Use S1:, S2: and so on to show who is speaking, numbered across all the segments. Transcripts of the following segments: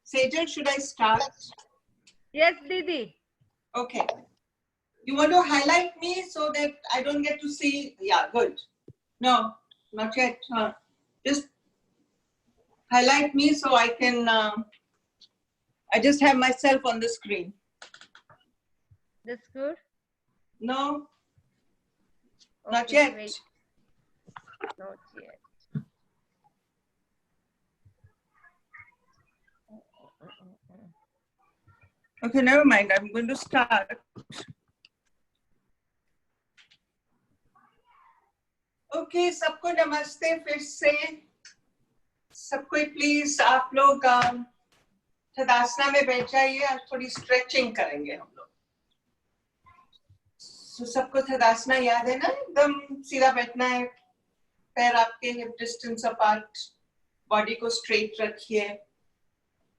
S1: Sejal, should I start?
S2: Yes, Didi.
S1: Okay. You want to highlight me so that I don't get to see? Yeah, good. No, not yet. Just highlight me so I can. I just have myself on the screen.
S2: That's good.
S1: No,
S2: Okay,
S1: not yet.
S2: Wait. Not yet.
S1: Okay, never mind. I'm going to start. Okay, सबको नमस्ते फिर से. सबको please आप लोग तदासना में बैठ जाइए. आज थोड़ी स्ट्रेचिंग करेंगे हम लोग. सबको तदासना याद है ना? एकदम सीधा बैठना है. पैर आपके हिप डिस्टेंस अपार्ट. बॉडी को स्ट्रेट रखिए.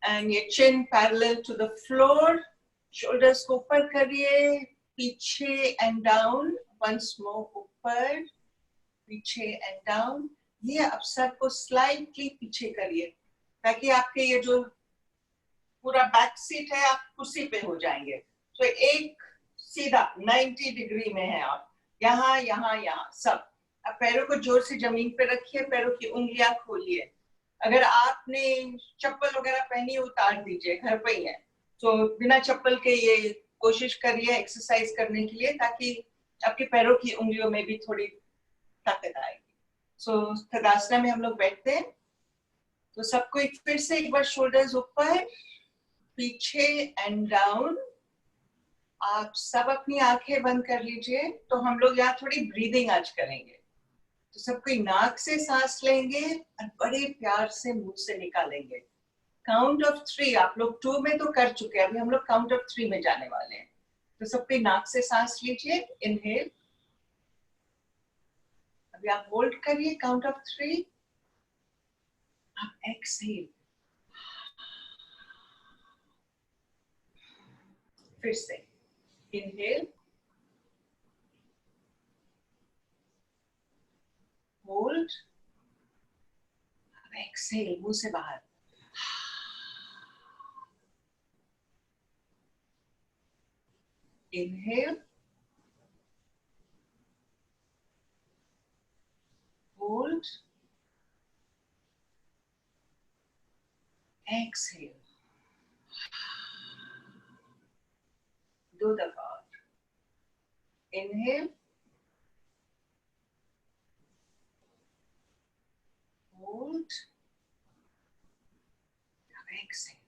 S1: And your chin parallel to the floor. Shoulders को ऊपर करिए. पीछे and down. Once more ऊपर. पीछे and down. ये अब सर को स्लाइटली पीछे करिए ताकि आपके ये जो पूरा बैक सीट है आप कुर्सी पे हो जाएंगे. तो एक सीधा 90 डिग्री में है आप. यहाँ यहाँ यहाँ सब. अब पैरों को जोर से जमीन पे रखिए. पैरों की उंगलियां खोलिए. अगर आपने चप्पल वगैरह पहनी उतार दीजिए. घर पे ही है तो बिना चप्पल के ये कोशिश करिए एक्सरसाइज करने के लिए ताकि आपके पैरों की उंगलियों में भी थोड़ी ताकत आएगी. सो तदासना में हम लोग बैठते हैं. तो सबको फिर से एक बार शोल्डर्स ऊपर पीछे एंड डाउन. आप सब अपनी आंखें बंद कर लीजिए. तो हम लोग यहाँ थोड़ी ब्रीदिंग आज करेंगे. तो सबको नाक से सांस लेंगे और बड़े प्यार से मुंह से निकालेंगे. Count of 3. आप लोग 2 में तो कर चुके हैं. अभी हम लोग काउंट ऑफ 3 में जाने वाले हैं. तो सबको नाक से सांस लीजिए. इनहेल. अभी आप होल्ड करिए काउंट ऑफ 3. आप एक्सहेल. फिर से इनहेल. होल्ड. अब एक्सहेल मुंह से बाहर. इनहेल. Hold. Exhale. 2 दफा. Inhale. Hold. Exhale.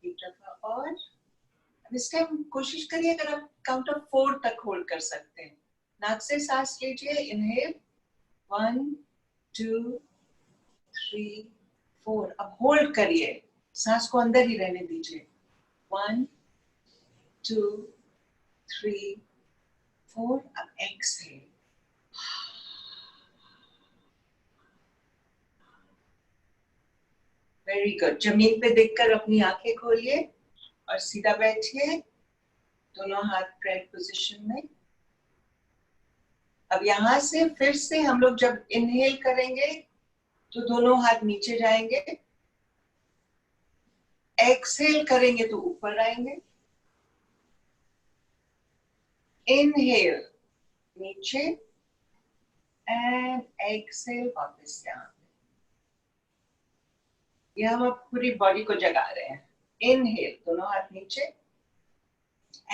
S1: एक दफा और. इस टाइम कोशिश करिए अगर आप काउंट ऑफ 4 तक होल्ड कर सकते हैं. नाक से सांस लीजिए. इनहेल. 1 2 3 4. अब होल्ड करिए. सांस को अंदर ही रहने दीजिए. 1 2 3 4. अब एक्सहेल. Very good. जमीन पे देखकर अपनी आंखें खोलिए और सीधा बैठिए. दोनों हाथ प्रेयर पोजीशन में. अब यहां से फिर से हम लोग जब इनहेल करेंगे तो दोनों हाथ नीचे जाएंगे. एक्सहेल करेंगे तो ऊपर आएंगे. इनहेल नीचे एंड एक्सहेल वापस यहाँ पे. ये हम अब पूरी बॉडी को जगा रहे हैं. इनहेल दोनों हाथ नीचे.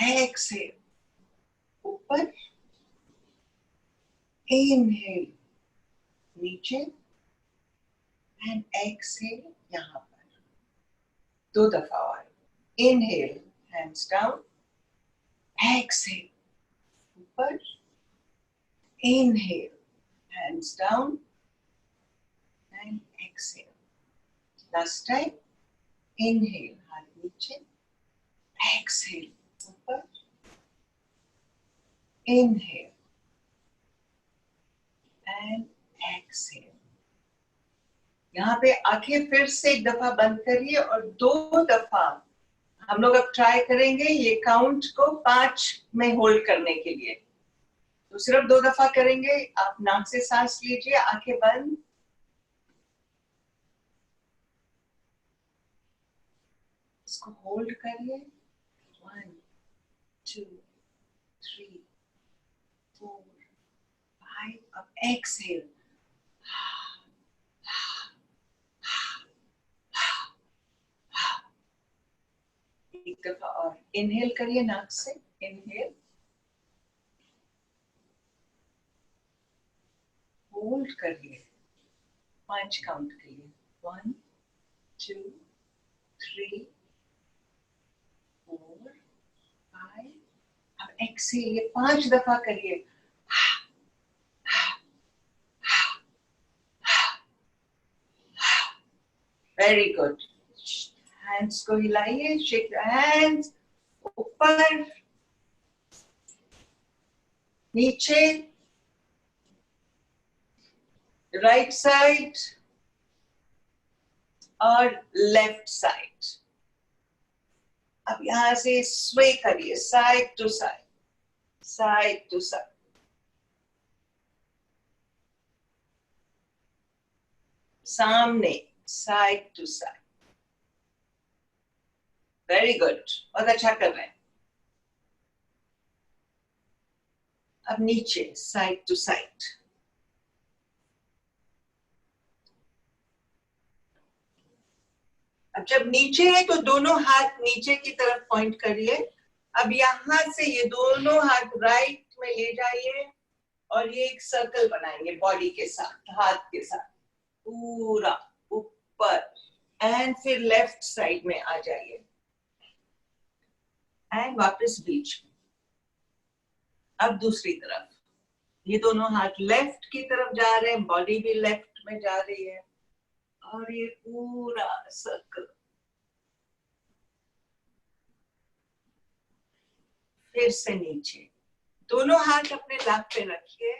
S1: एक्सहेल ऊपर. इनहेल नीचे एंड एक्सहेल यहाँ पर. 2 दफा और. Inhale hands down. एक्सहेल ऊपर. Inhale hands down and exhale. Last time. Inhale हाथ नीचे. एक्सहेल ऊपर. Inhale and exhale. यहाँ पे आंखें फिर से एक दफा बंद करिए और 2 दफा हम लोग अब ट्राई करेंगे ये काउंट को 5 में होल्ड करने के लिए. तो सिर्फ 2 दफा करेंगे. आप नाक से सांस लीजिए. आंखें बंद. इसको होल्ड करिए. 1 2 3 4 5. अब एक्सहेल. एक दफा और इनहेल करिए नाक से. इनहेल, होल्ड करिए 5 काउंट के लिए. 1 2 3 4 5. अब एक्सहेल, ये 5 दफा करिए. Very good. हैंड्स को हिलाइए. Shake the hands. ऊपर, नीचे, राइट साइड और लेफ्ट साइड. अब यहां से स्वे करिए side to side, side to side. सामने, side to side. Very good. बहुत अच्छा कर रहे हैं. अब नीचे, साइड टू साइड. अब जब नीचे है तो दोनों हाथ नीचे की तरफ पॉइंट करिए. अब यहां से ये दोनों हाथ राइट में ले जाइए और ये एक सर्कल बनाएंगे बॉडी के साथ, हाथ के साथ पूरा ऊपर. एंड फिर लेफ्ट साइड में आ जाइए एंड वापस बीच में. अब दूसरी तरफ, ये दोनों हाथ लेफ्ट की तरफ जा रहे हैं, बॉडी भी लेफ्ट में जा रही है और ये पूरा सर्कल. फिर से नीचे. दोनों हाथ अपने लाप पे रखिए.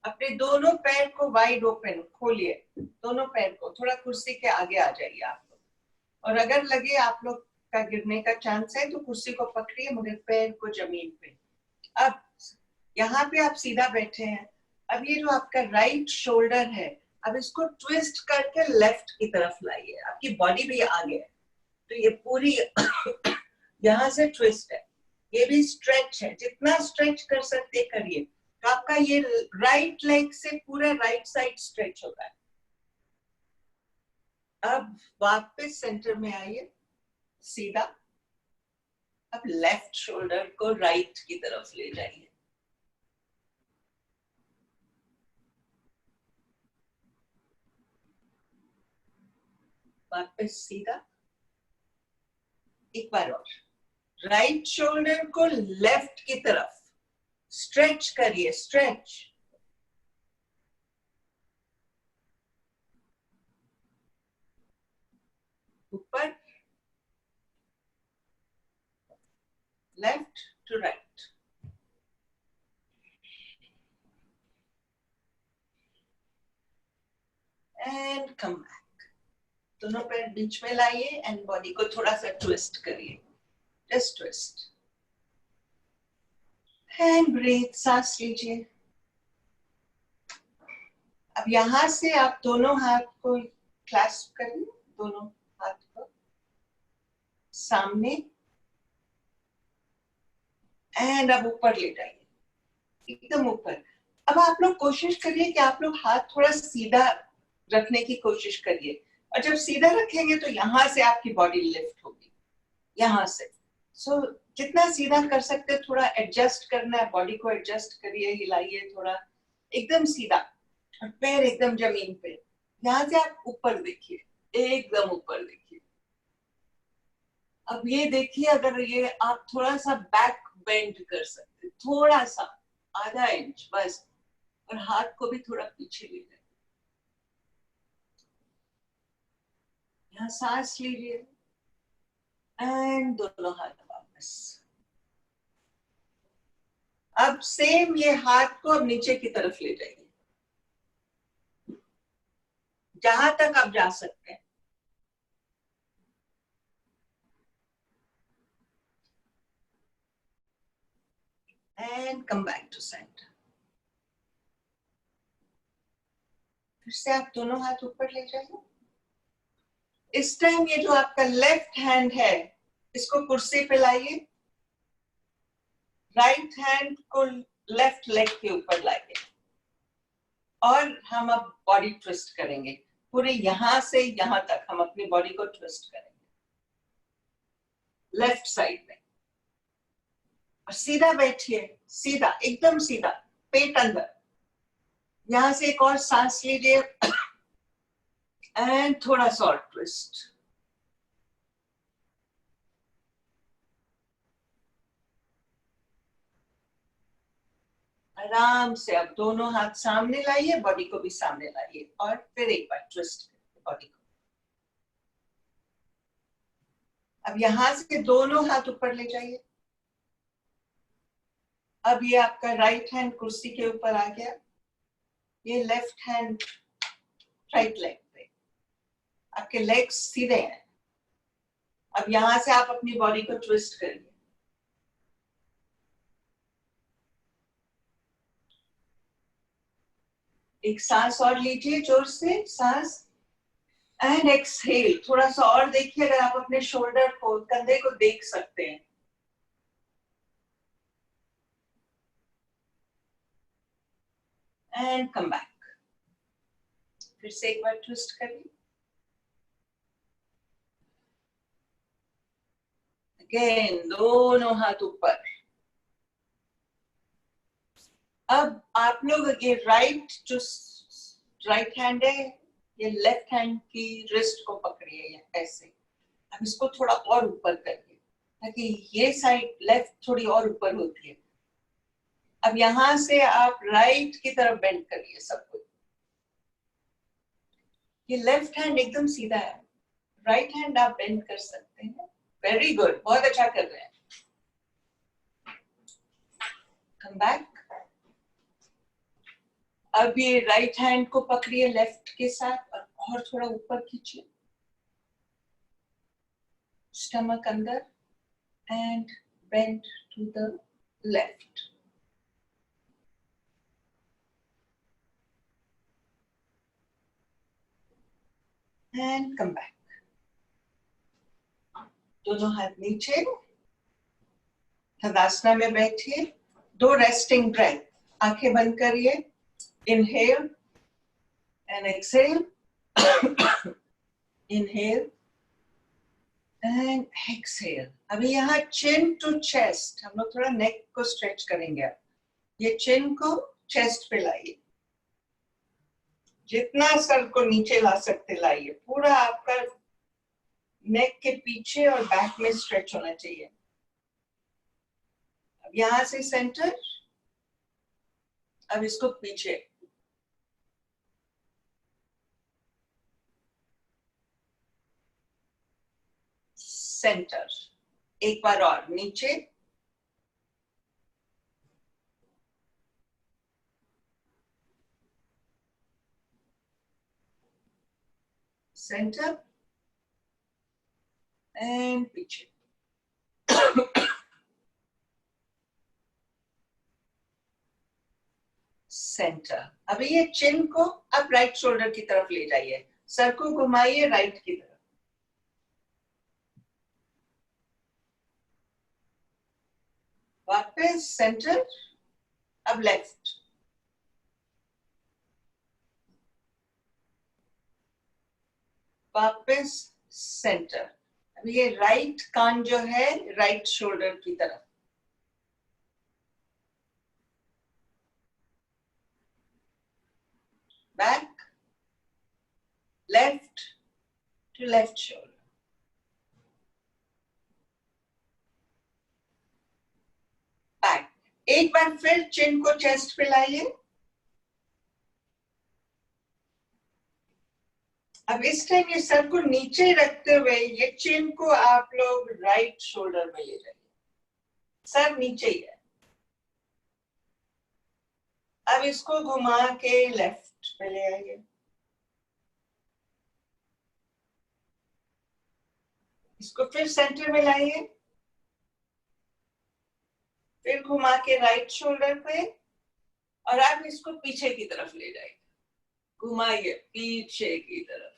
S1: अपने दोनों पैर को वाइड ओपन खोलिए. दोनों पैर को थोड़ा कुर्सी के आगे आ जाइए आप लोग. और अगर लगे आप लोग का गिरने का चांस है तो कुर्सी को पकड़िए मगर पैर को जमीन पे. अब यहाँ पे आप सीधा बैठे हैं. अब ये जो आपका राइट शोल्डर है, अब इसको ट्विस्ट करके लेफ्ट की तरफ लाइए. आपकी बॉडी भी आगे है तो ये पूरी यहाँ से ट्विस्ट है. ये भी स्ट्रेच है. जितना स्ट्रेच कर सकते करिए. तो आपका ये राइट लेग से पूरा राइट साइड स्ट्रेच होगा. अब वापस सेंटर में आइए सीधा. अब लेफ्ट शोल्डर को राइट की तरफ ले जाइए. वापस सीधा. एक बार और. राइट शोल्डर को लेफ्ट की तरफ स्ट्रेच करिए. स्ट्रेच. ऊपर, left to right. And come back. दोनों पैर बीच में लाइए एंड बॉडी को थोड़ा सा ट्विस्ट करिए. Just twist and breathe. सांस लीजिए. अब यहां से आप दोनों हाथ को क्लैस्प करिए. दोनों हाथ को सामने एंड अब ऊपर ले जाइए. एकदम ऊपर. अब आप लोग कोशिश करिए कि आप लोग हाथ थोड़ा सीधा रखने की कोशिश करिए. और जब सीधा रखेंगे तो यहां से आपकी बॉडी लिफ्ट होगी. यहां से. सो जितना सीधा कर सकते थोड़ा एडजस्ट करना है. बॉडी को एडजस्ट करिए. हिलाइए थोड़ा. एकदम सीधा और पैर एकदम जमीन पे. यहां से आप ऊपर देखिए. एकदम ऊपर देखिए. अब ये देखिए अगर ये आप थोड़ा सा बैक बेंड कर सकते. थोड़ा सा आधा इंच बस. और हाथ को भी थोड़ा पीछे ले जाए. यहाँ सांस लीजिए एंड दोनों हाथ वापस. अब सेम ये हाथ को अब नीचे की तरफ ले जाइए जहां तक आप जा सकते हैं. And come back to centre. फिर से आप दोनों हाथ ऊपर ले जाइए. इस टाइम ये जो आपका लेफ्ट हैंड है इसको कुर्सी पे लाइए, राइट हैंड को लेफ्ट लेग के ऊपर लाइए और हम अब बॉडी ट्विस्ट करेंगे। पूरे यहां से यहां तक हम अपनी बॉडी को ट्विस्ट करेंगे लेफ्ट साइड में। और सीधा बैठिए, सीधा, एकदम सीधा, पेट अंदर। यहां से एक और सांस लीजिए एंड थोड़ा सा और ट्विस्ट। आराम से अब दोनों हाथ सामने लाइए, बॉडी को भी सामने लाइए और फिर एक बार ट्विस्ट करिए बॉडी को। अब यहां से दोनों हाथ ऊपर ले जाइए। अब ये आपका राइट हैंड कुर्सी के ऊपर आ गया, ये लेफ्ट हैंड राइट लेग पे। आपके लेग्स सीधे हैं। अब यहां से आप अपनी बॉडी को ट्विस्ट करिए। एक सांस और लीजिए, जोर से सांस, एंड एक्सहेल। थोड़ा सा और देखिए, अगर आप अपने शोल्डर को, कंधे को देख सकते हैं। And come back. फिर से एक बार ट्विस्ट करिए। अगेन दोनों हाथ ऊपर। अब आप लोग ये राइट हैंड है, ये लेफ्ट हैंड की रिस्ट को पकड़िए ऐसे। अब इसको थोड़ा और ऊपर करिए ताकि ये साइड लेफ्ट थोड़ी और ऊपर होती है। अब यहां से आप राइट की तरफ बेंड करिए सब कुछ। ये लेफ्ट हैंड एकदम सीधा है, राइट हैंड आप बेंड कर सकते हैं। वेरी गुड, बहुत अच्छा कर रहे हैं। Come back. अब ये राइट हैंड को पकड़िए लेफ्ट के साथ और थोड़ा ऊपर खींचिए, स्टमक अंदर and bend to the left. And come back. दोनों हाथ नीचे, तदासना में बैठिए। 2 रेस्टिंग ब्रेथ, आंखें बंद करिए। Inhale and exhale, inhale and exhale. अभी यहाँ चिन टू चेस्ट, हम लोग थोड़ा नेक को स्ट्रेच करेंगे। ये चिन को चेस्ट पे लाइए, जितना सर को नीचे ला सकते लाइए। पूरा आपका नेक के पीछे और बैक में स्ट्रेच होना चाहिए। अब यहां से सेंटर, अब इसको पीछे, सेंटर। एक बार और नीचे, सेंटर एंड पीछे। सेंटर। अभी ये चिन को आप राइट शोल्डर की तरफ ले जाइए, सर को घुमाइए राइट की तरफ। वापस सेंटर, अब लेफ्ट, वापस सेंटर। अब ये राइट कान जो है राइट शोल्डर की तरफ, back, left to left shoulder, back. एक बार फिर चिन को चेस्ट पे लाइए। अब इस टाइम ये सर को नीचे रखते हुए ये चिन को आप लोग राइट शोल्डर में ले जाइए, सर नीचे ही है। अब इसको घुमा के लेफ्ट पे ले आइए, इसको फिर सेंटर में लाइए, फिर घुमा के राइट शोल्डर पे और आप इसको पीछे की तरफ ले जाइए, घुमाइए पीछे की तरफ।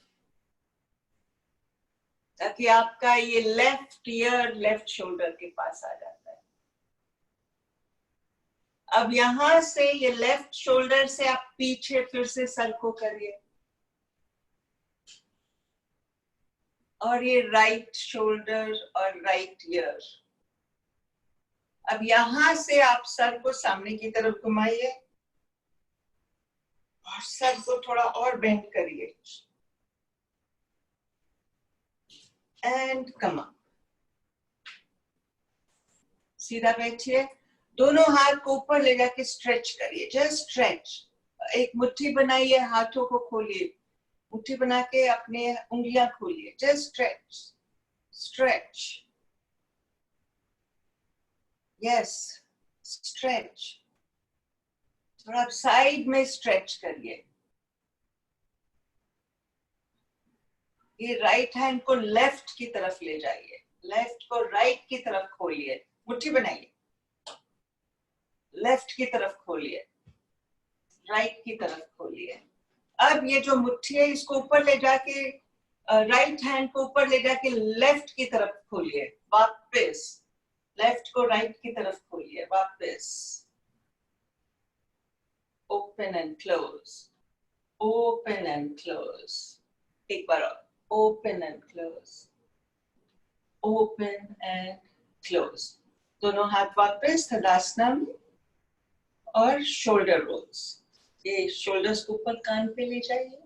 S1: ताकि आपका ये लेफ्ट ईयर लेफ्ट शोल्डर के पास आ जाता है। अब यहां से ये लेफ्ट शोल्डर से आप पीछे फिर से सर को करिए, और ये राइट शोल्डर और राइट ईयर। अब यहां से आप सर को सामने की तरफ घुमाइए और सर को थोड़ा और बेंड करिए एंड कम अप। सीधा बैठिए, दोनों हाथ को ऊपर ले जाके स्ट्रेच करिए, जस्ट स्ट्रेच। एक मुट्ठी बनाइए, हाथों को खोलिए, मुट्ठी बना के अपने उंगलियां खोलिए, just stretch stretch. Yes, stretch. थोड़ा साइड में स्ट्रेच करिए। ये राइट हैंड को लेफ्ट की तरफ ले जाइए, लेफ्ट को राइट की तरफ खोलिए, मुट्ठी बनाइए, लेफ्ट की तरफ खोलिए, राइट की तरफ खोलिए। अब ये जो मुट्ठी है इसको ऊपर ले जाके, राइट हैंड को ऊपर ले जाके लेफ्ट की तरफ खोलिए, वापस लेफ्ट को राइट की तरफ खोलिए, वापस open and close, open and close. एक बार और, open and close, open and close. दोनों हाथ वापस तदासना में, और शोल्डर रोल्स। ये शोल्डर्स को ऊपर कान पे ले जाइए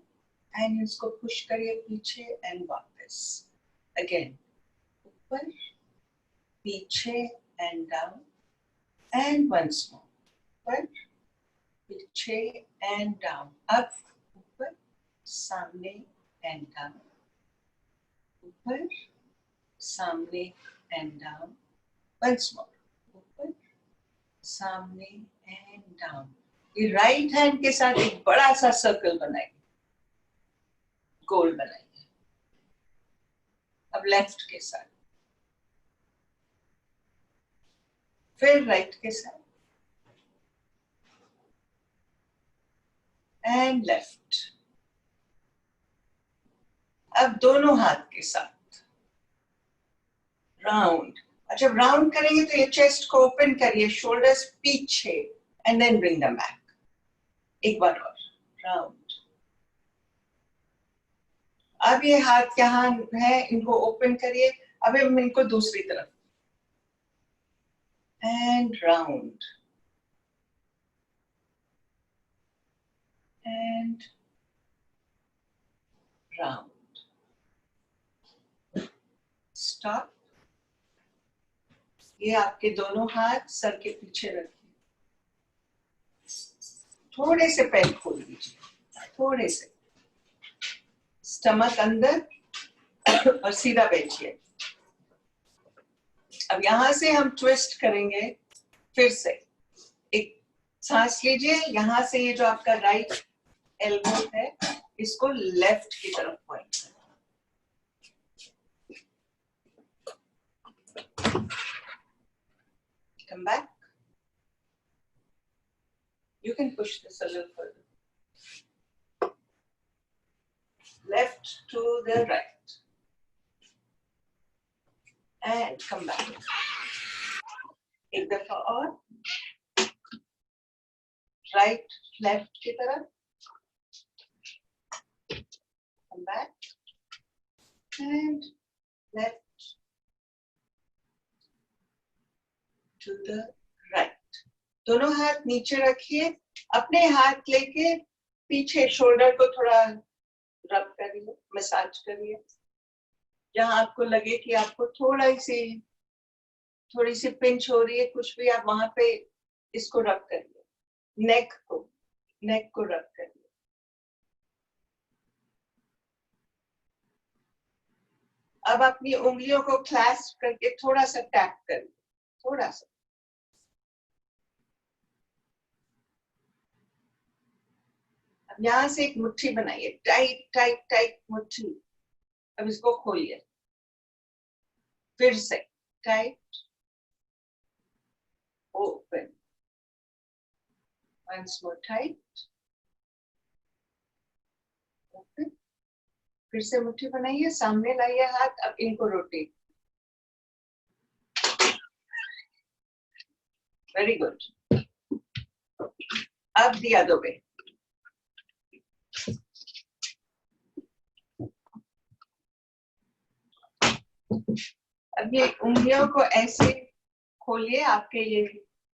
S1: एंड इसको पुश करिए पीछे एंड वापस। अगेन ऊपर, पीछे and down, and once more, ऊपर, पीछे एंड डाउन। अब ऊपर, सामने एंड डाउन, ऊपर, सामने एंड डाउन, वंस मोर, ऊपर, सामने एंड डाउन। ये राइट हैंड के साथ एक बड़ा सा सर्कल बनाइए, गोल बनाइए। अब लेफ्ट के साथ, फिर राइट के साथ, एंड लेफ्ट। अब दोनों हाथ के साथ राउंड। अच्छा, राउंड करेंगे तो ये चेस्ट को ओपन करिए, शोल्डर्स पीछे and then bring them back. एक बार और, राउंड। अब ये हाथ यहाँ है, इनको ओपन करिए। अब हम इनको दूसरी तरफ, and round and round. Stop. ये आपके दोनों हाथ सर के पीछे रखिए, थोड़े से पैर खोल दीजिए, थोड़े से, स्टमक अंदर, और सीधा बैठिए। अब यहां से हम ट्विस्ट करेंगे। फिर से एक सांस लीजिए, यहां से ये जो आपका राइट एल्बो है इसको लेफ्ट की तरफ पॉइंट करें। Come back. You can push this a little further. Left to the right. And come back. एक दफा और, राइट लेफ्ट की तरफ, come back and left to the right. दोनों हाथ नीचे रखिए, अपने हाथ लेके पीछे शोल्डर को थोड़ा रब करिए, मसाज करिए। जहां आपको लगे कि आपको थोड़ी सी पिंच हो रही है, कुछ भी, आप वहां पे इसको रब करिए, नेक को रब करिए। अब अपनी उंगलियों को क्लैस्प करके थोड़ा सा टैप करिए, थोड़ा सा। अब यहां से एक मुट्ठी बनाइए, टाइट टाइट टाइट मुट्ठी। अब इसको खोलिए, फिर से tight, open, once more tight, open, फिर से मुट्ठी बनाइए, सामने लाइए हाथ, अब इनको रोटेट। Very good. अब द अदर वे। अब ये उंगलियों को ऐसे खोलिए, आपके ये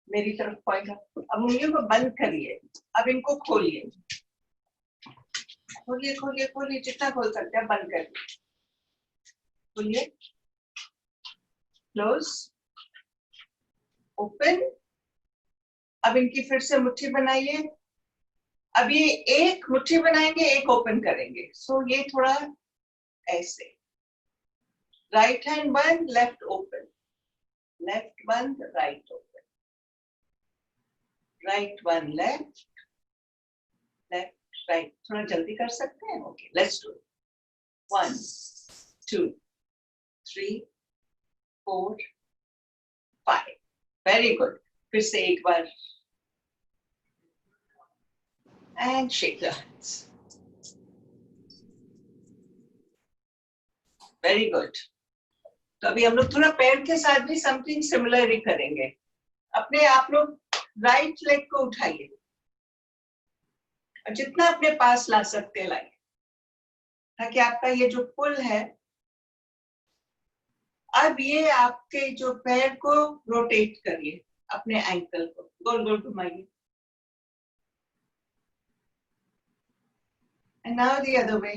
S1: मेरी तरफ पॉइंट। अब उंगलियों को बंद करिए, अब इनको खोलिए, खोलिए खोलिए खोलिए, जितना खोल सकते हैं बंद करिए, खोलिए, क्लोज, ओपन। अब इनकी फिर से मुट्ठी बनाइए। अब ये एक मुट्ठी बनाएंगे, एक ओपन करेंगे, सो ये थोड़ा ऐसे, राइट हैंड बंद, लेफ्ट ओपन, लेफ्ट बंद, right open, right one, left, left right. थोड़ा जल्दी कर सकते हैं? Okay, let's do it. 1 2 3 4 5। Very good. फिर से एक बार, and shake your hands. Very good. तो अभी हम लोग थोड़ा पैर के साथ भी समथिंग सिमिलर ही करेंगे। अपने आप लोग राइट लेग को उठाइए और जितना अपने पास ला सकते हैं लाइए, ताकि आपका ये जो पुल है, अब ये आपके जो पैर को रोटेट करिए, अपने एंकल को गोल गोल घुमाइए। And now the other way.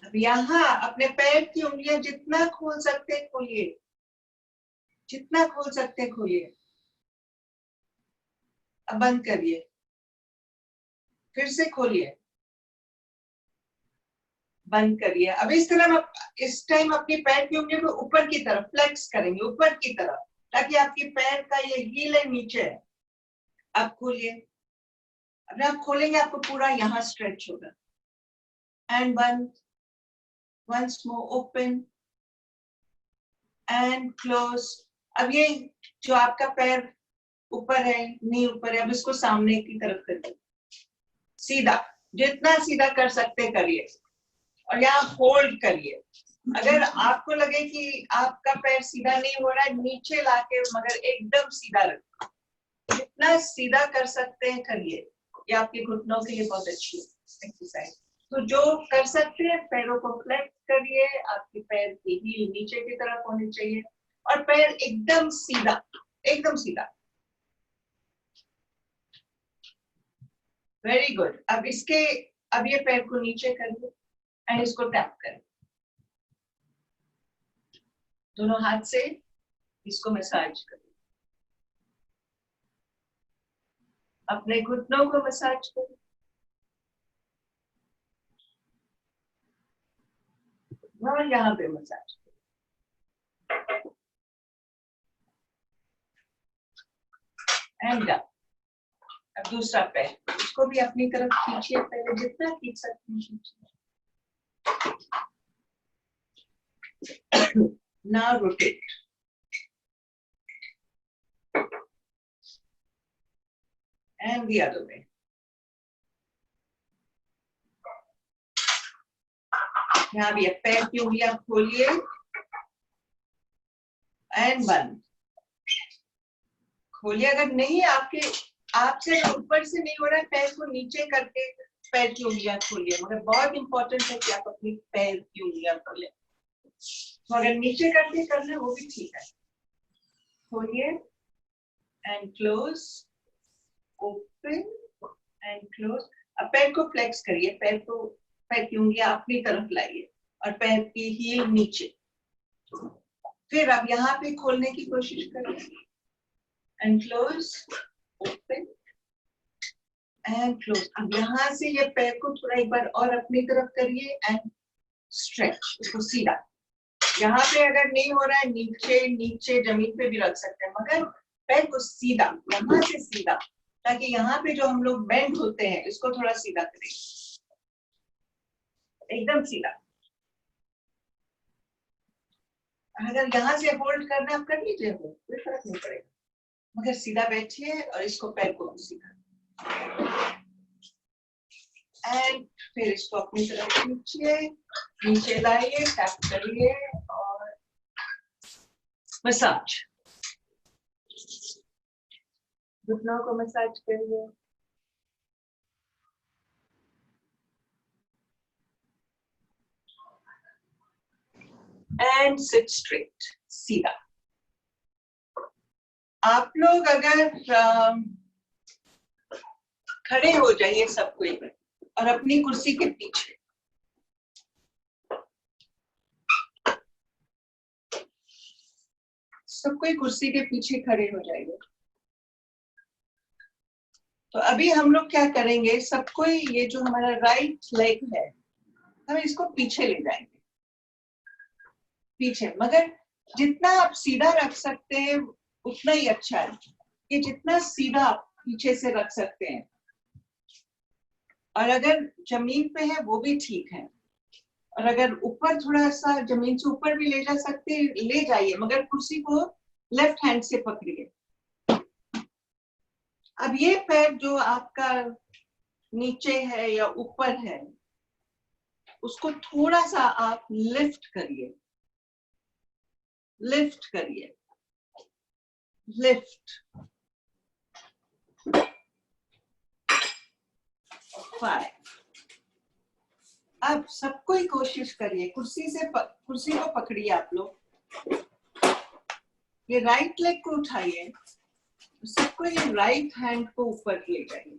S1: अब यहाँ अपने पैर की उंगलियां जितना खोल सकते हैं खोलिए, जितना खोल सकते हैं खोलिए। अब बंद करिए, फिर से खोलिए, बंद करिए। अब इस तरह इस टाइम अपनी पैर की उंगलियों को ऊपर की तरफ फ्लेक्स करेंगे, ऊपर की तरफ, ताकि आपकी पैर का ये हील है नीचे है। अब खोलिए, अब आप खोलेंगे आपको पूरा यहाँ स्ट्रेच होगा। एंड बंद, once more open and close. अब ये जो आपका पैर ऊपर है, नी ऊपर है, अब इसको सामने की तरफ करिए, सीधा, जितना सीधा कर सकते करिए, और यहाँ होल्ड करिए। अगर आपको लगे कि आपका पैर सीधा नहीं हो रहा है, नीचे लाके मगर एकदम सीधा रखो, जितना सीधा कर सकते हैं करिए। ये आपके घुटनों के लिए बहुत अच्छी एक्सरसाइज। तो जो कर सकते हैं पैरों को फ्लेक्स करिए, आपके पैर की हील नीचे की तरफ होनी चाहिए और पैर एकदम सीधा, एकदम सीधा। Very good. अब ये पैर को नीचे करिए एंड इसको टैप करें दोनों हाथ से, इसको मसाज करें, अपने घुटनों को मसाज करें, और यहाँ पे मसाज करें, एंड अब दूसरा पैर, इसको भी अपनी तरफ खींचिए, पहले जितना खींच सकते हैं खींचिए। Now rotate and the other way. यहाँ भी पैर की उंगलियां खोलिए एंड बंद, खोलिए। अगर नहीं आपसे ऊपर से नहीं हो रहा है, पैर को नीचे करके पैर की उंगलियां खोलिए, मगर बहुत इंपॉर्टेंट है कि आप अपनी पैर की उंगलियां खोलें। तो अगर नीचे करके करना वो भी ठीक है। खोलिए and close, open and close. अब पैर को फ्लेक्स करिए, पैर की उंगलियां अपनी तरफ लाइए और पैर की हील नीचे। फिर अब यहाँ पे खोलने की कोशिश करिए and close, open and close. अब यहाँ से ये पैर को थोड़ा एक बार और अपनी तरफ करिए एंड स्ट्रेच, इसको सीधा। यहाँ पे अगर नहीं हो रहा है, नीचे जमीन पे भी रख सकते हैं, मगर पैर को सीधा, यहाँ से सीधा, ताकि यहाँ पे जो हम लोग बेंड होते हैं इसको थोड़ा सीधा करें, एकदम सीधा। अगर यहाँ से होल्ड करना आप कर लीजिए, कोई फर्क नहीं पड़ेगा। मगर सीधा बैठिए और इसको पैर को सीधा एंड फिर इसको अपनी तरफ खींचिए, नीचे लाइए, टैप करिए और मसाज, घुटनों को मसाज करिए। एंड सिट स्ट्रेट, सीधा। आप लोग अगर खड़े हो जाइए सब कोई और अपनी कुर्सी के पीछे, सब कोई कुर्सी के पीछे खड़े हो जाइए। तो अभी हम लोग क्या करेंगे, सब कोई ये जो हमारा राइट लेग है हम इसको पीछे ले जाएंगे, पीछे, मगर जितना आप सीधा रख सकते हैं उतना ही अच्छा है। ये जितना सीधा आप पीछे से रख सकते हैं, और अगर जमीन पे है वो भी ठीक है, और अगर ऊपर थोड़ा सा जमीन से ऊपर भी ले जा सकते हैं ले जाइए, मगर कुर्सी को लेफ्ट हैंड से पकड़िए। अब ये पैर जो आपका नीचे है या ऊपर है उसको थोड़ा सा आप लिफ्ट करिए, लिफ्ट करिए, लिफ्ट, 5। अब सबको ही कोशिश करिए, कुर्सी को पकड़िए आप लोग, ये राइट लेग को उठाइए, सबको ये राइट हैंड को ऊपर ले जाइए।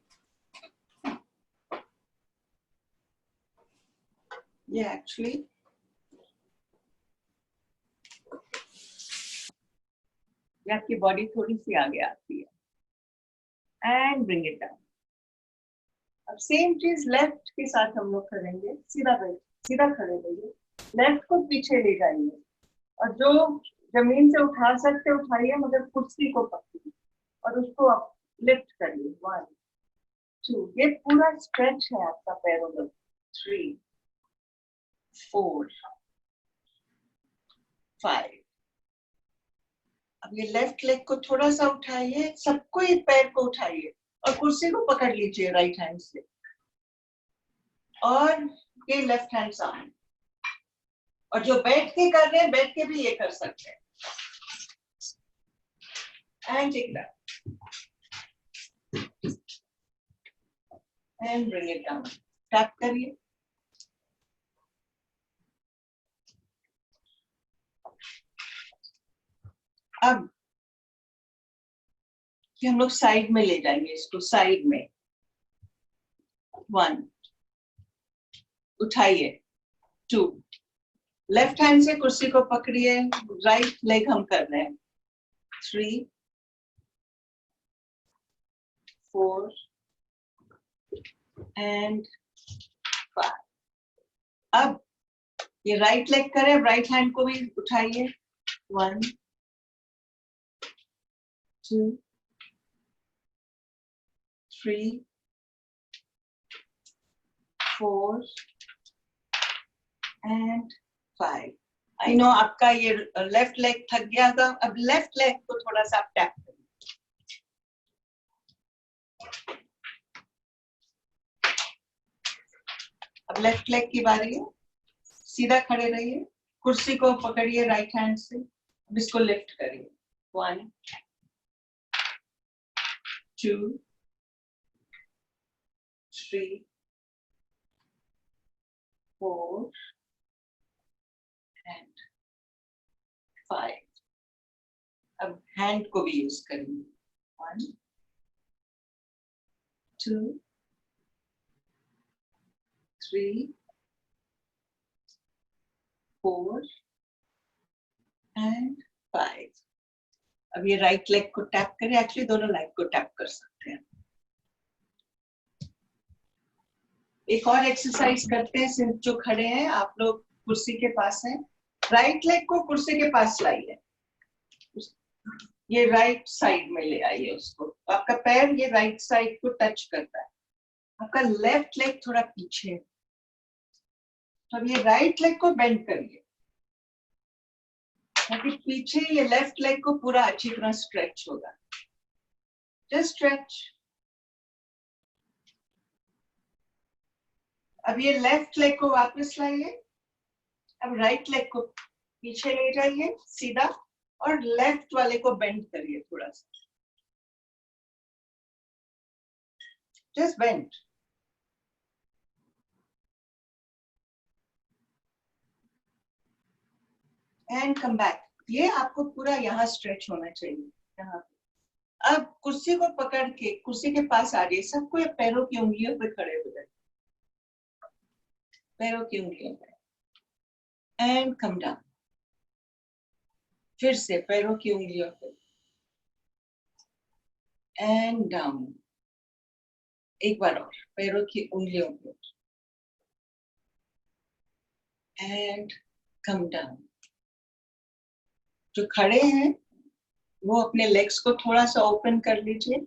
S1: ये एक्चुअली आपकी बॉडी थोड़ी सी आगे आती है एंड ब्रिंग इट डाउन। अब सेम चीज लेफ्ट के साथ हम लोग करेंगे, सीधा खड़े रहिए, लेफ्ट को पीछे ले जाइए और जो जमीन से उठा सकते उठाइए, मगर कुर्सी को पकड़िए और उसको आप लिफ्ट करिए। 1 2, ये पूरा स्ट्रेच है आपका पैरों में। 3 4 5। अब ये लेफ्ट लेग को थोड़ा सा उठाइए, सबको ये पैर को उठाइए और कुर्सी को पकड़ लीजिए राइट हैंड से, और ये लेफ्ट हैंड सामने, और जो बैठ के कर रहे हैं बैठ के भी ये कर सकते हैं। And take that and bring it down, tap करिए। अब ये हम लोग साइड में ले जाएंगे, इसको साइड में। 1 उठाइए, 2 लेफ्ट हैंड से कुर्सी को पकड़िए, राइट लेग हम कर रहे हैं। 3 4 एंड 5। अब ये राइट लेग करें, राइट हैंड को भी उठाइए। 1 2 3 4 एंड 5। आई नो आपका ये लेफ्ट लेग थक गया था, अब लेफ्ट लेग को थोड़ा सा आप टैप करिए। अब लेफ्ट लेग की बारी है, सीधा खड़े रहिए, कुर्सी को पकड़िए राइट हैंड से, अब इसको लिफ्ट करिए। 1 2 3 4 एंड 5। अब हैंड को भी यूज करेंगे। 1 2 3 4 एंड 5। अब ये राइट लेग को टैप करें, एक्चुअली दोनों लेग को टैप कर सकते हैं। एक और एक्सरसाइज करते हैं, सिर्फ जो खड़े हैं आप लोग कुर्सी के पास हैं, राइट लेग को कुर्सी के पास लाइए, ये राइट साइड में ले आइए उसको, तो आपका पैर ये राइट साइड को टच करता है, आपका लेफ्ट लेग थोड़ा पीछे है, तो अब ये राइट लेग को बेंड करिए ताकि पीछे ये लेफ्ट लेग को पूरा अच्छी तरह स्ट्रेच होगा। Just stretch. अब ये लेफ्ट लेग को वापस लाइए, अब राइट लेग को पीछे ले जाइए सीधा, और लेफ्ट वाले को बेंड करिए थोड़ा सा, just bend. And come back. ये आपको पूरा यहाँ स्ट्रेच होना चाहिए, यहाँ पे। अब कुर्सी को पकड़ के कुर्सी के पास आ जाइए, सबको पैरों की उंगलियों पे खड़े हो जाए, पैरों की उंगलियों पे, एंड कम डाउन। फिर से पैरों की उंगलियों पे, एंड डाउन। एक बार और, पैरों की उंगलियों पे, एंड कम डाउन। जो खड़े हैं वो अपने लेग्स को थोड़ा सा ओपन कर लीजिए,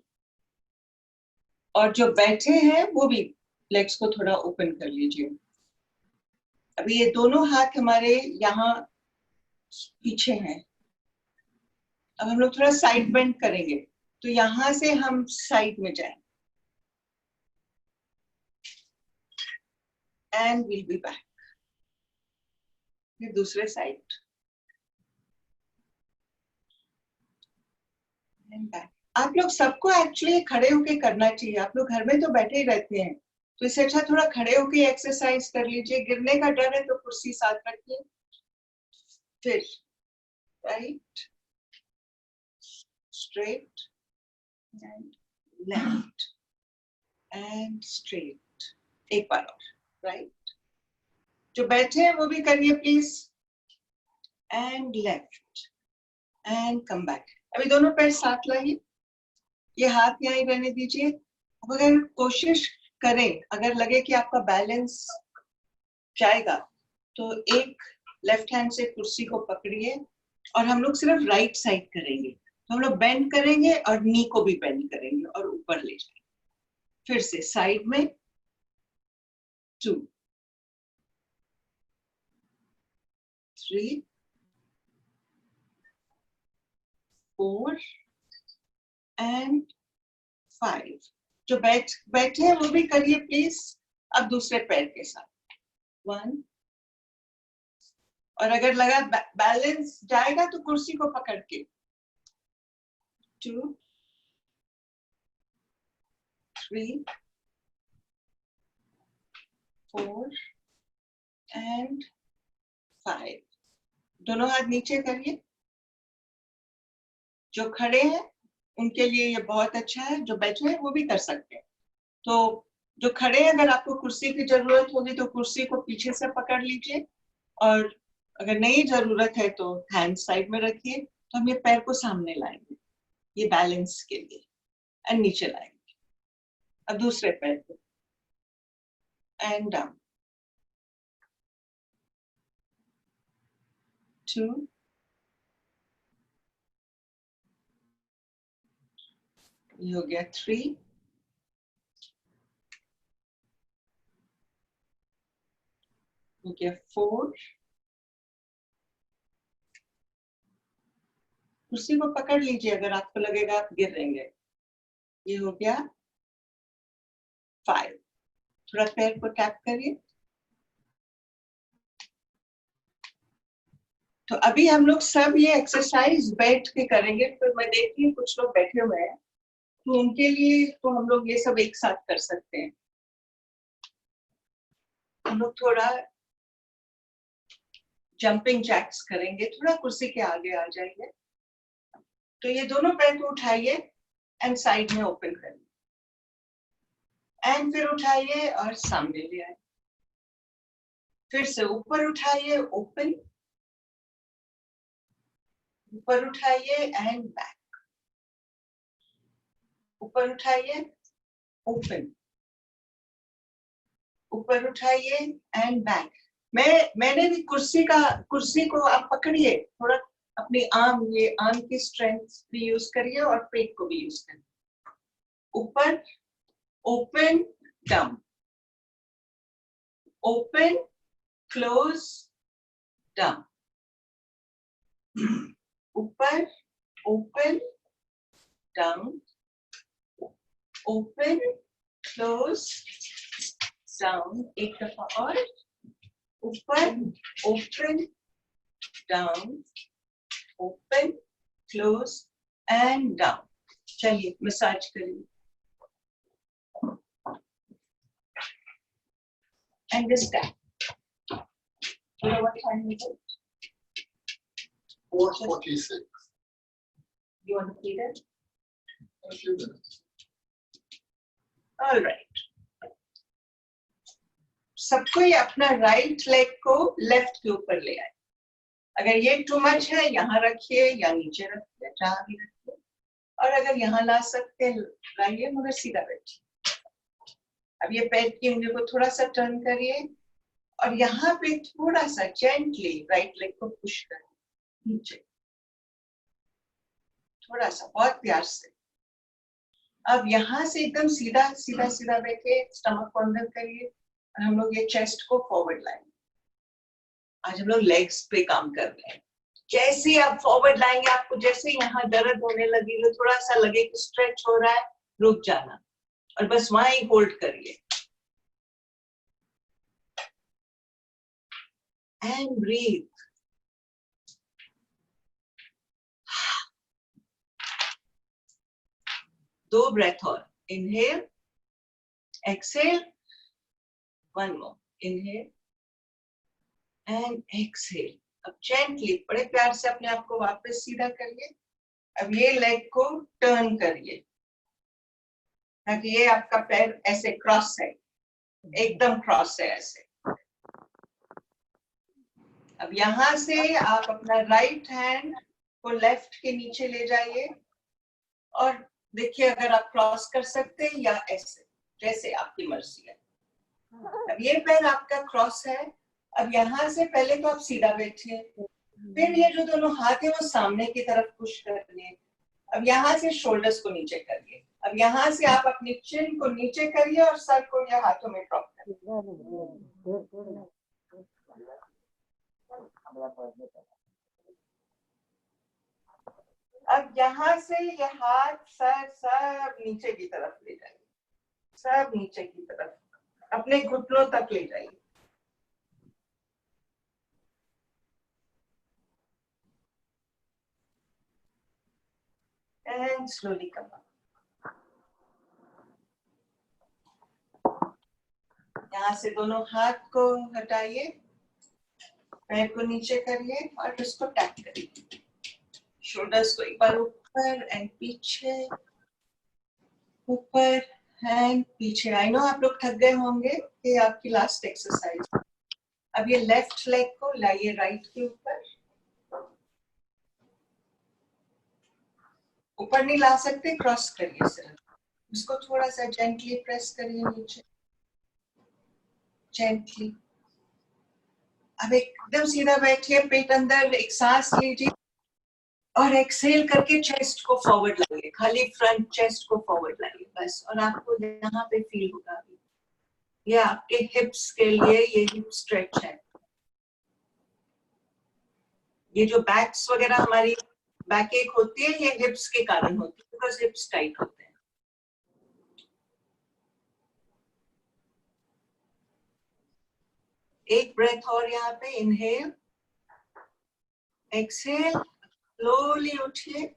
S1: और जो बैठे हैं वो भी लेग्स को थोड़ा ओपन कर लीजिए। अभी ये दोनों हाथ हमारे यहाँ पीछे हैं। अब हम लोग थोड़ा साइड बेंड करेंगे, तो यहां से हम साइड में जाएं, एंड विल बी बैक। फिर दूसरे साइड, एंड बैक। आप लोग सबको एक्चुअली खड़े होके करना चाहिए, आप लोग घर में तो बैठे ही रहते हैं, तो इससे अच्छा थोड़ा खड़े होके एक्सरसाइज कर लीजिए। गिरने का डर है तो कुर्सी साथ रखिए। फिर right, straight, and left, and straight. एक बार और, राइट। जो बैठे हैं वो भी करिए please, and left, and come back. अभी दोनों पैर साथ लाइए, ये हाथ यहाँ ही रहने दीजिए। अब अगर कोशिश करें, अगर लगे कि आपका बैलेंस जाएगा, तो एक लेफ्ट हैंड से कुर्सी को पकड़िए, और हम लोग सिर्फ राइट साइड करेंगे। तो हम लोग बेंड करेंगे और नी को भी बेंड करेंगे और ऊपर ले जाएंगे। फिर से साइड में, 2, 3, 4 एंड 5। जो बैठे हैं वो भी करिए प्लीज। अब दूसरे पैर के साथ, 1, और अगर लगा बैलेंस जाएगा तो कुर्सी को पकड़ के, 2, 3, 4 एंड 5। दोनों हाथ नीचे करिए। जो खड़े हैं उनके लिए ये बहुत अच्छा है, जो बैठे हैं वो भी कर सकते हैं। तो जो खड़े हैं, अगर आपको कुर्सी की जरूरत होगी तो कुर्सी को पीछे से पकड़ लीजिए, और अगर नहीं जरूरत है तो हैंड साइड में रखिए। तो हम ये पैर को सामने लाएंगे, ये बैलेंस के लिए, एंड नीचे लाएंगे। अब दूसरे पैर को, एंड डाउन, 2, ये हो गया 3, हो गया 4। कुर्सी को पकड़ लीजिए अगर आपको लगेगा आप गिर रहेंगे। ये हो गया 5। थोड़ा पैर को टैप करिए। तो अभी हम लोग सब ये एक्सरसाइज बैठ के करेंगे। तो मैं देखती हूँ कुछ लोग बैठे हुए हैं, तो उनके लिए तो हम लोग ये सब एक साथ कर सकते हैं। हम लोग थोड़ा जंपिंग जैक्स करेंगे, थोड़ा कुर्सी के आगे आ जाइए। तो ये दोनों पैर को उठाइए एंड साइड में ओपन करिए, एंड फिर उठाइए और सामने ले आइए। फिर से ऊपर उठाइए, ओपन, ऊपर उठाइए एंड बैक, ऊपर उठाइए, ओपन, ऊपर उठाइए एंड बैक। मैंने भी कुर्सी को आप पकड़िए, थोड़ा अपनी आर्म की स्ट्रेंथ भी यूज करिए और पेट को भी यूज करिए। ऊपर, open, down, open, close, down, ऊपर, open, down, open, close, down, एक दफा और, ऊपर, open, down, open, close and down. चलिए मसाज करिए. And this time, you know what time is it?
S3: 4:46.
S1: You want to read it?
S3: A few minutes.
S1: All right. सबको ये अपना right leg को लेफ्ट के ऊपर ले आए. अगर ये टू मच है यहाँ रखिए या नीचे रखिए, जहाँ भी रखिए. और अगर यहाँ ला सकते हैं लाइए, मगर सीधा बैठिए. अब ये पैर की उंगली को थोड़ा सा टर्न करिए और यहाँ पे थोड़ा सा जेंटली राइट लेग को पुश करिए नीचे, थोड़ा सा, बहुत प्यार से. अब यहाँ से एकदम सीधा सीधा सीधा बैठे, स्टमक को अंदर करिए और हम लोग ये चेस्ट को फॉरवर्ड लाएंगे. आज हम लोग लेग्स पे काम कर रहे हैं. जैसे आप फॉरवर्ड लाएंगे, आपको जैसे यहाँ दर्द होने लगी, तो थोड़ा सा लगे कि स्ट्रेच हो रहा है, रुक जाना और बस वहां ही होल्ड करिए. And breathe. दो ब्रेथ और. Inhale, exhale, one more. Inhale and exhale. अब जेंटली, बड़े प्यार से अपने आप को वापस सीधा करिए. अब ये लेग को टर्न करिए ताकि ये आपका पैर ऐसे क्रॉस है, एकदम क्रॉस है ऐसे. अब यहाँ से आप अपना राइट हैंड को लेफ्ट के नीचे ले जाइए और देखिए अगर आप क्रॉस कर सकते हैं या ऐसे, जैसे आपकी मर्जी है. अब ये पैर आपका क्रॉस है. अब यहाँ से पहले तो आप सीधा बैठिए, फिर ये जो दोनों हाथ है वो सामने की तरफ पुश करिए. अब यहाँ से शोल्डर्स को नीचे करिए. अब यहाँ से आप अपनी चिन को नीचे करिए और सर को ये हाथों में ड्रॉप करिए. अब यहाँ से ये हाथ सर सब नीचे की तरफ ले जाइए, सब नीचे की तरफ, अपने घुटनों तक ले जाइए. And slowly come up. यहाँ से दोनों हाथ को हटाइए, पैर को नीचे करिए और उसको टैप करिए. शोल्डर्स को एक बार ऊपर एंड पीछे, ऊपर एंड पीछे. आई नो आप लोग थक गए होंगे, ये आपकी लास्ट एक्सरसाइज. अब ये लेफ्ट लेग को लाइए राइट के ऊपर. ऊपर नहीं ला सकते, क्रॉस करिए सिर्फ. उसको थोड़ा सा जेंटली प्रेस करिए नीचे, जेंटली. अब एकदम सीधा बैठिए, पेट अंदर, एक सांस लीजिए और एक्सहेल करके चेस्ट को फॉरवर्ड लाइए. खाली फ्रंट चेस्ट को फॉरवर्ड लाइए बस. और आपको यहाँ पे फील होगा ये आपके हिप्स के लिए ये हिप स्ट्रेच है. ये जो बैक्स वगैरह हमारी बैक एक होती है, ये हिप्स के कारण होती है, बिकॉज हिप्स टाइट होते हैं. एक ब्रेथ और यहाँ पे. इनहेल, एक्सहेल, स्लोली उठिए,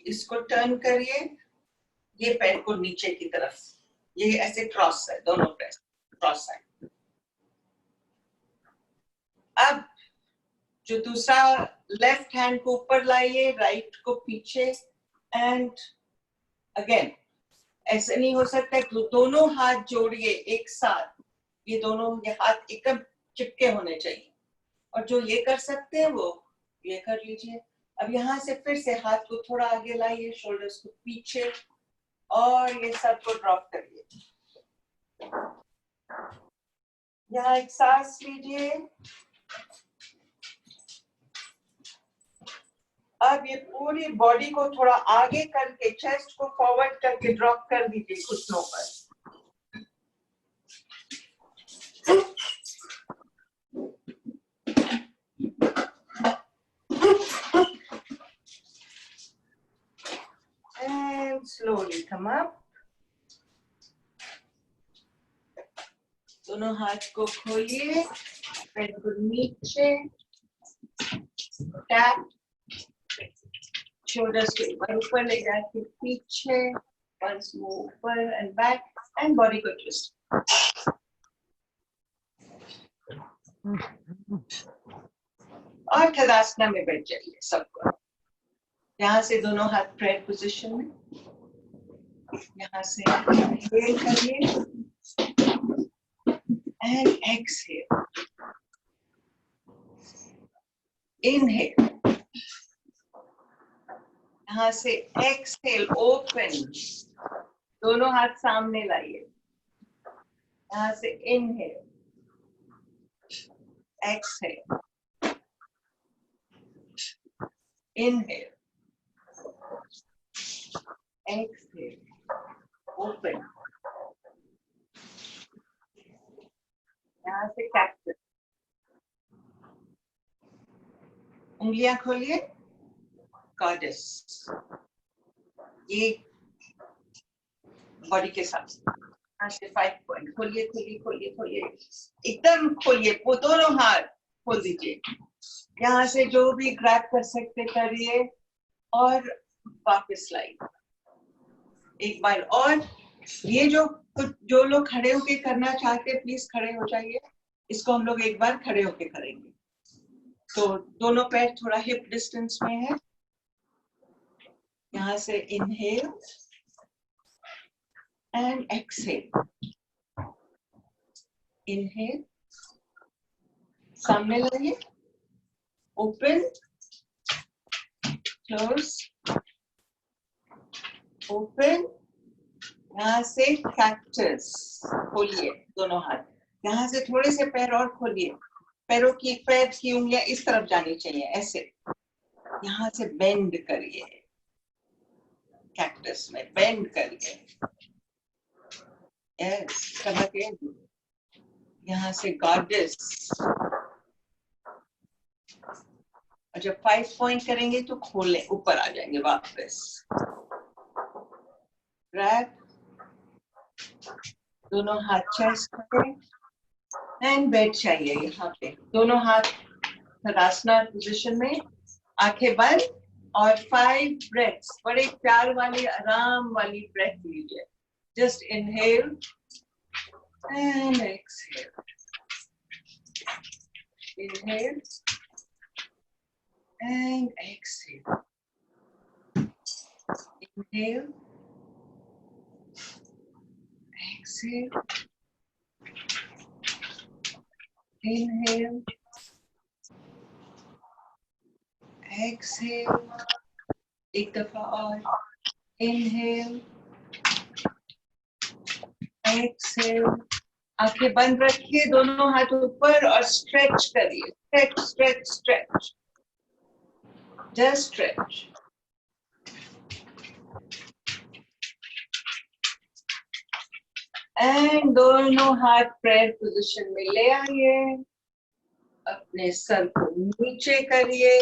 S1: इसको टर्न करिए, ये पैर को नीचे की तरफ, ये ऐसे क्रॉस है, दोनों पैर क्रॉस है. अब जो दूसरा लेफ्ट हैंड को ऊपर लाइए, राइट को पीछे. एंड अगेन ऐसे नहीं हो सकता कि दोनों हाथ जोड़िए एक साथ. ये दोनों ये हाथ एकदम चिपके होने चाहिए. और जो ये कर सकते हैं वो ये कर लीजिए. अब यहाँ से फिर से हाथ को थोड़ा आगे लाइए, शोल्डर्स को पीछे और ये सब को ड्रॉप करिए. यहाँ एक सांस लीजिए. अब ये पूरी बॉडी को थोड़ा आगे करके, चेस्ट को फॉरवर्ड करके ड्रॉप कर दीजिए घुटनों पर. And slowly come up. दोनों हाथ को खोलिए, पैर को नीचे, टैप, shoulders के ऊपर ले जाके पीछे, once more ऊपर and back, and body को twist. और तदासना में बैठ जाइए सबको। यहाँ से दोनों हाथ प्रेयर पोजीशन में, यहाँ से inhale करिए and exhale. Inhale. यहाँ से exhale, open. दोनों हाथ सामने लाइए। यहाँ से inhale, exhale, inhale, exhale, open. यहाँ से cactus. उंगलियां खोलिए, goddess. ये बॉडी के साथ यहाँ से 5 पॉइंट खोलिए खोलिए खोलिए खोलिए, एकदम खोलिए, वो दोनों हाथ खोल दीजिए। यहाँ से जो भी ग्रैब कर सकते करिए और वापस लाइए एक बार। और ये जो लोग खड़े होके करना चाहते हैं प्लीज खड़े हो जाइए। इसको हम लोग एक बार खड़े होके करेंगे। तो दोनों पैर थोड़ा हिप डिस्टेंस में है। यहाँ से इनहेल एंड एक्सहेल। इनहेल, सामने लाइए, ओपन, क्लोज, ओपन। यहाँ से कैक्टस खोलिए दोनों हाथ। यहाँ से थोड़े से पैर और खोलिए, पैर की उंगलियां इस तरफ जानी चाहिए, ऐसे। यहाँ से बेंड करिए, कैक्टस में बेंड करिए। यस, कमर। यहाँ से गॉडेस। और जब 5 पॉइंट करेंगे तो खोले, ऊपर आ जाएंगे वापस। ग्रैब, दोनों हाथ चेस्ट पे एंड बैठ जाइए यहाँ पे। दोनों हाथ तदासना पोजीशन में, आंखें बंद और 5 ब्रेथ्स, बड़े प्यार वाली आराम वाली ब्रेथ लीजिए। Just inhale and exhale, inhale and exhale, inhale, exhale, inhale, exhale, एक दफा और, inhale, exhale, आंखें बंद रखिए, दोनों हाथ ऊपर और स्ट्रेच करिए, stretch stretch stretch, just stretch. And दोनों हाथ प्रेयर पोजीशन में ले आइए, अपने सर को नीचे करिए,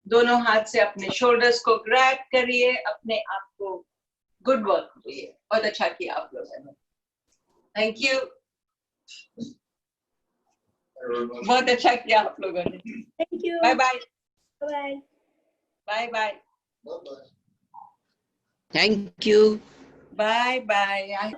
S1: दोनों हाथ से अपने शोल्डर्स को ग्रैब करिए, अपने आप को गुड वर्क करिए। बहुत अच्छा किया आप लोगों ने, थैंक यू। बहुत अच्छा किया आप लोगों ने,
S2: Thank you.
S1: Bye bye
S2: Bye.
S1: Bye bye
S3: Bye-bye.
S4: Thank you.
S1: Bye bye.